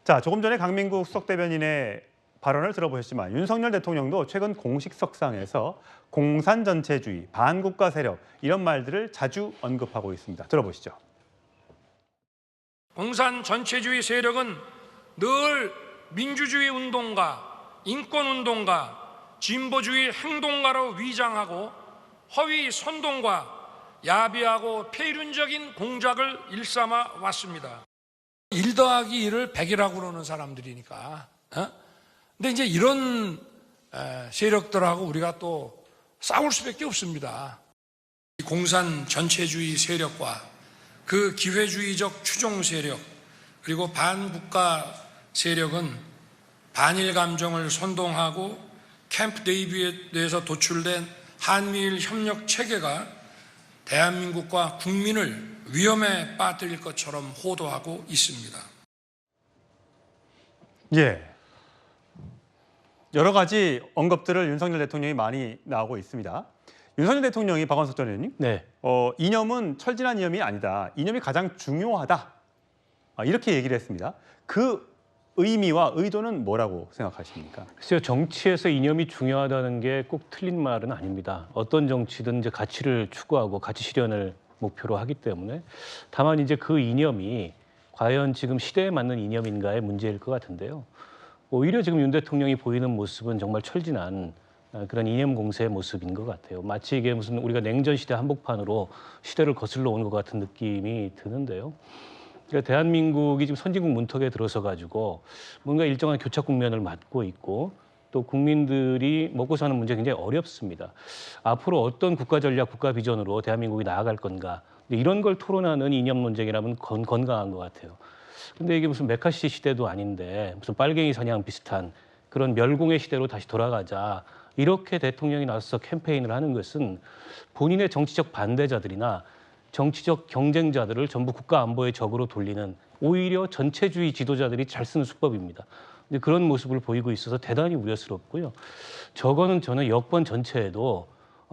자, 조금 전에 강민국 수석 대변인의 발언을 들어보셨지만 윤석열 대통령도 최근 공식 석상에서 공산전체주의, 반국가 세력 이런 말들을 자주 언급하고 있습니다. 들어보시죠. 공산전체주의 세력은 늘 민주주의 운동가, 인권운동가, 진보주의 행동가로 위장하고 허위 선동과 야비하고 폐륜적인 공작을 일삼아 왔습니다. 1 더하기 1을 100이라고 그러는 사람들이니까. 근데 이제 이런 세력들하고 우리가 또 싸울 수밖에 없습니다. 공산 전체주의 세력과 그 기회주의적 추종 세력 그리고 반국가 세력은 반일 감정을 선동하고 캠프 데이비드에서 도출된 한미일 협력 체계가 대한민국과 국민을 위험에 빠뜨릴 것처럼 호도하고 있습니다. 예. 여러 가지 언급들을 윤석열 대통령이 많이 나오고 있습니다. 윤석열 대통령이 박원석 전 의원님, 이념은 철진한 이념이 아니다. 이념이 가장 중요하다. 이렇게 얘기를 했습니다. 그 의미와 의도는 뭐라고 생각하십니까? 글쎄요, 정치에서 이념이 중요하다는 게 꼭 틀린 말은 아닙니다. 어떤 정치든 이제 가치를 추구하고 가치 실현을 목표로 하기 때문에 다만 이제 그 이념이 과연 지금 시대에 맞는 이념인가의 문제일 것 같은데요. 오히려 지금 윤 대통령이 보이는 모습은 정말 철진한 그런 이념 공세의 모습인 것 같아요. 마치 이게 무슨 우리가 냉전 시대 한복판으로 시대를 거슬러 온 것 같은 느낌이 드는데요. 그러니까 대한민국이 지금 선진국 문턱에 들어서 가지고 뭔가 일정한 교착 국면을 맞고 있고 또 국민들이 먹고 사는 문제가 굉장히 어렵습니다. 앞으로 어떤 국가 전략, 국가 비전으로 대한민국이 나아갈 건가 이런 걸 토론하는 이념 논쟁이라면 건강한 것 같아요. 근데 이게 무슨 메카시 시대도 아닌데 무슨 빨갱이 사냥 비슷한 그런 멸공의 시대로 다시 돌아가자 이렇게 대통령이 나서서 캠페인을 하는 것은 본인의 정치적 반대자들이나 정치적 경쟁자들을 전부 국가 안보의 적으로 돌리는 오히려 전체주의 지도자들이 잘 쓰는 수법입니다. 근데 그런 모습을 보이고 있어서 대단히 우려스럽고요. 저거는 저는 여권 전체에도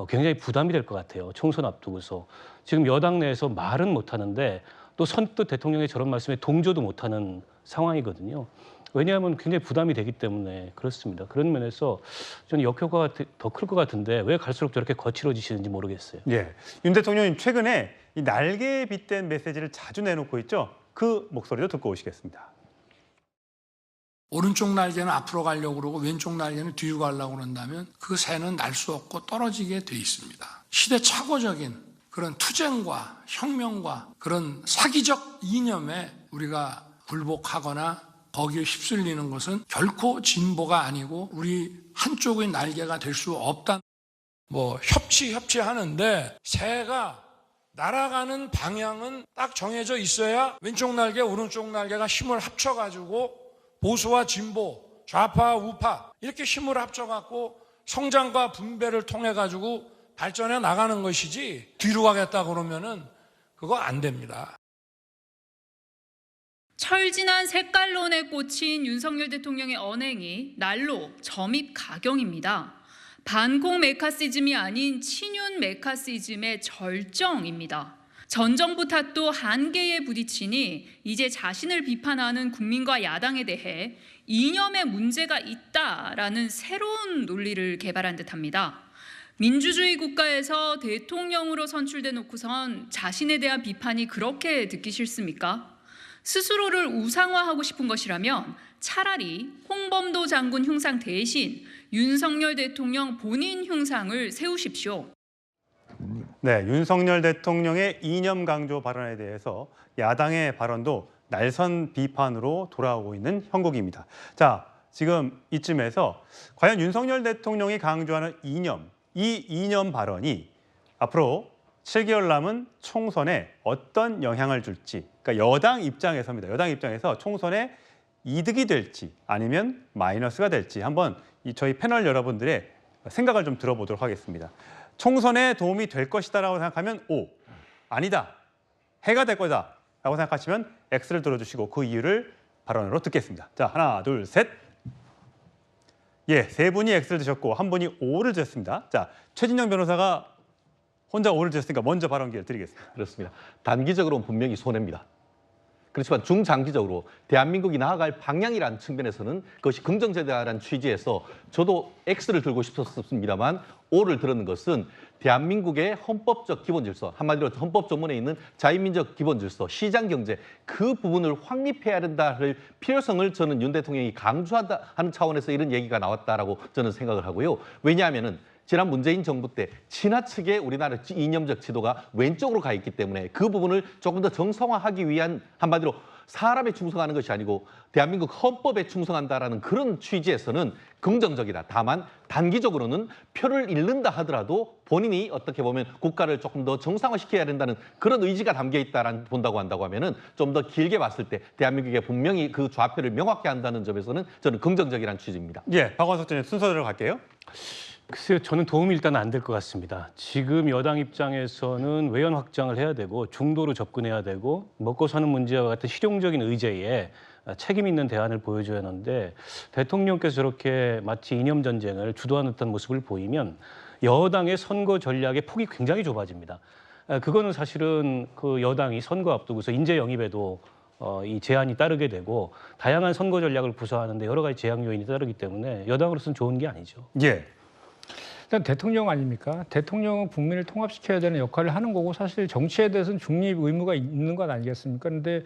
굉장히 부담이 될 것 같아요. 총선 앞두고서. 지금 여당 내에서 말은 못하는데 또 선뜻 대통령의 저런 말씀에 동조도 못하는 상황이거든요. 왜냐하면 굉장히 부담이 되기 때문에 그렇습니다. 그런 면에서 저는 역효과가 더 클 것 같은데 왜 갈수록 저렇게 거칠어지시는지 모르겠어요. 예, 윤 대통령님 최근에 이 날개에 빗댄 메시지를 자주 내놓고 있죠. 그 목소리도 듣고 오시겠습니다. 오른쪽 날개는 앞으로 가려고 그러고 왼쪽 날개는 뒤로 가려고 그런다면 그 새는 날 수 없고 떨어지게 돼 있습니다. 시대착오적인 그런 투쟁과 혁명과 그런 사기적 이념에 우리가 굴복하거나 거기에 휩쓸리는 것은 결코 진보가 아니고 우리 한쪽의 날개가 될 수 없다. 협치하는데 새가 날아가는 방향은 딱 정해져 있어야 왼쪽 날개, 오른쪽 날개가 힘을 합쳐가지고 보수와 진보, 좌파, 우파 이렇게 힘을 합쳐갖고 성장과 분배를 통해가지고 발전해 나가는 것이지 뒤로 가겠다 그러면은 그거 안 됩니다. 철진한 색깔론에 꽂힌 윤석열 대통령의 언행이 날로 점입 가경입니다. 반공 메카시즘이 아닌 친윤 메카시즘의 절정입니다. 전 정부 탓도 한계에 부딪히니 이제 자신을 비판하는 국민과 야당에 대해 이념의 문제가 있다라는 새로운 논리를 개발한 듯합니다. 민주주의 국가에서 대통령으로 선출돼 놓고선 자신에 대한 비판이 그렇게 듣기 싫습니까? 스스로를 우상화하고 싶은 것이라면 차라리 홍범도 장군 흉상 대신 윤석열 대통령 본인 흉상을 세우십시오. 네, 윤석열 대통령의 이념 강조 발언에 대해서 야당의 발언도 날선 비판으로 돌아오고 있는 형국입니다. 자, 지금 이쯤에서 과연 윤석열 대통령이 강조하는 이념, 이 이념 발언이 앞으로 7개월 남은 총선에 어떤 영향을 줄지, 그러니까 여당 입장에서입니다. 여당 입장에서 총선에 이득이 될지 아니면 마이너스가 될지 한번 저희 패널 여러분들의 생각을 좀 들어보도록 하겠습니다. 총선에 도움이 될 것이다라고 생각하면 O, 아니다, 해가 될 거다라고 생각하시면 X를 들어주시고 그 이유를 발언으로 듣겠습니다. 자, 하나, 둘, 셋. 예, 세 분이 X를 드셨고 한 분이 O를 드셨습니다. 자, 최진영 변호사가 혼자 O를 드셨으니까 먼저 발언 기회를 드리겠습니다. 그렇습니다. 단기적으로는 분명히 손해입니다. 그렇지만 중장기적으로 대한민국이 나아갈 방향이라는 측면에서는 그것이 긍정적이다라는 취지에서 저도 X를 들고 싶었습니다만 O를 들었는 것은 대한민국의 헌법적 기본 질서, 한마디로 헌법 조문에 있는 자유민주적 기본 질서, 시장 경제 그 부분을 확립해야 된다는 필요성을 저는 윤 대통령이 강조한다 하는 차원에서 이런 얘기가 나왔다라고 저는 생각을 하고요. 왜냐하면은 지난 문재인 정부 때 지나치게 우리나라 이념적 지도가 왼쪽으로 가 있기 때문에 그 부분을 조금 더 정상화하기 위한 한마디로 사람에 충성하는 것이 아니고 대한민국 헌법에 충성한다라는 그런 취지에서는 긍정적이다. 다만 단기적으로는 표를 잃는다 하더라도 본인이 어떻게 보면 국가를 조금 더 정상화시켜야 된다는 그런 의지가 담겨 있다라는 본다고 한다고 하면은 좀 더 길게 봤을 때 대한민국에 분명히 그 좌표를 명확히 한다는 점에서는 저는 긍정적이라는 취지입니다. 예, 박원석 전 순서대로 갈게요. 글쎄요, 저는 도움이 일단 안 될 것 같습니다. 지금 여당 입장에서는 외연 확장을 해야 되고 중도로 접근해야 되고 먹고 사는 문제와 같은 실용적인 의제에 책임 있는 대안을 보여줘야 하는데 대통령께서 저렇게 마치 이념 전쟁을 주도하는 듯한 모습을 보이면 여당의 선거 전략의 폭이 굉장히 좁아집니다. 그거는 사실은 그 여당이 선거 앞두고서 인재 영입에도 이 제한이 따르게 되고 다양한 선거 전략을 구사하는데 여러 가지 제약 요인이 따르기 때문에 여당으로서는 좋은 게 아니죠. 예. 일단 대통령 아닙니까? 대통령은 국민을 통합시켜야 되는 역할을 하는 거고 사실 정치에 대해서는 중립 의무가 있는 것 아니겠습니까? 그런데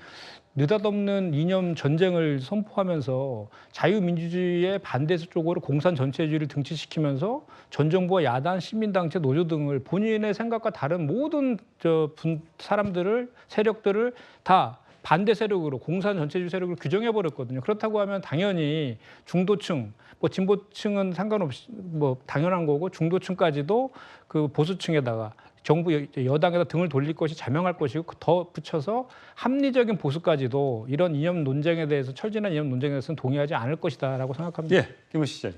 느닷없는 이념 전쟁을 선포하면서 자유민주주의의 반대 쪽으로 공산 전체주의를 등치시키면서 전 정부와 야당, 시민단체, 노조 등을 본인의 생각과 다른 모든 사람들을 세력들을 다 반대 세력으로 공산 전체주의 세력을 규정해 버렸거든요. 그렇다고 하면 당연히 중도층, 뭐 진보층은 상관없이 뭐 당연한 거고 중도층까지도 그 보수층에다가 정부 여당에다 등을 돌릴 것이 자명할 것이고 더 붙여서 합리적인 보수까지도 이런 이념 논쟁에 대해서 철저한 이념 논쟁에 대해서는 동의하지 않을 것이다라고 생각합니다. 예, 김우시 시장.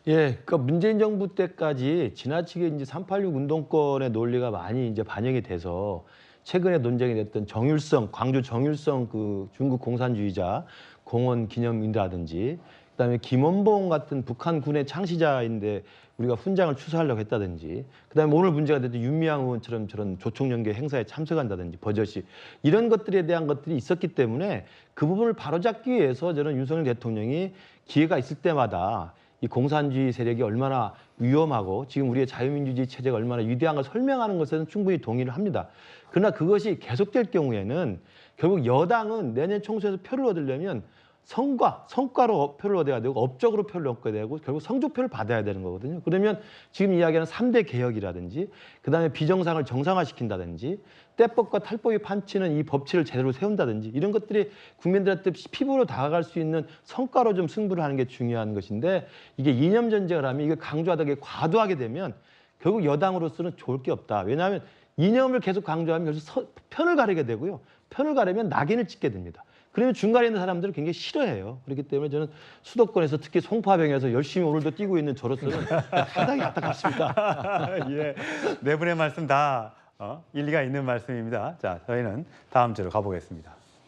예, 그러니까 문재인 정부 때까지 지나치게 이제 386 운동권의 논리가 많이 이제 반영이 돼서 최근에 논쟁이 됐던 정율성, 광주 정율성 그 중국 공산주의자 공원 기념이라든지 그다음에 김원봉 같은 북한 군의 창시자인데 우리가 훈장을 추수하려고 했다든지 그다음에 오늘 문제가 됐던 윤미향 의원처럼 저런 조총연계 행사에 참석한다든지 버젓이 이런 것들에 대한 것들이 있었기 때문에 그 부분을 바로잡기 위해서 저는 윤석열 대통령이 기회가 있을 때마다 이 공산주의 세력이 얼마나 위험하고 지금 우리의 자유민주주의 체제가 얼마나 위대한 걸 설명하는 것에는 충분히 동의를 합니다. 그러나 그것이 계속될 경우에는 결국 여당은 내년 총선에서 표를 얻으려면 성과로 표를 얻어야 되고 업적으로 표를 얻어야 되고 결국 성적표를 받아야 되는 거거든요. 그러면 지금 이야기하는 3대 개혁이라든지 그다음에 비정상을 정상화시킨다든지 때법과 탈법이 판치는 이 법치를 제대로 세운다든지 이런 것들이 국민들한테 피부로 다가갈 수 있는 성과로 좀 승부를 하는 게 중요한 것인데 이게 이념 전쟁을 하면 이게 강조하다가 과도하게 되면 결국 여당으로서는 좋을 게 없다. 왜냐하면 이념을 계속 강조하면 그래서 편을 가르게 되고요. 편을 가르면 낙인을 찍게 됩니다. 그러면 중간에 있는 사람들은 굉장히 싫어해요. 그렇기 때문에 저는 수도권에서 특히 송파병에서 열심히 오늘도 뛰고 있는 저로서는 상당히 안타깝습니다. 예, 네 분의 말씀 다 일리가 있는 말씀입니다. 자, 저희는 다음 주로 가보겠습니다.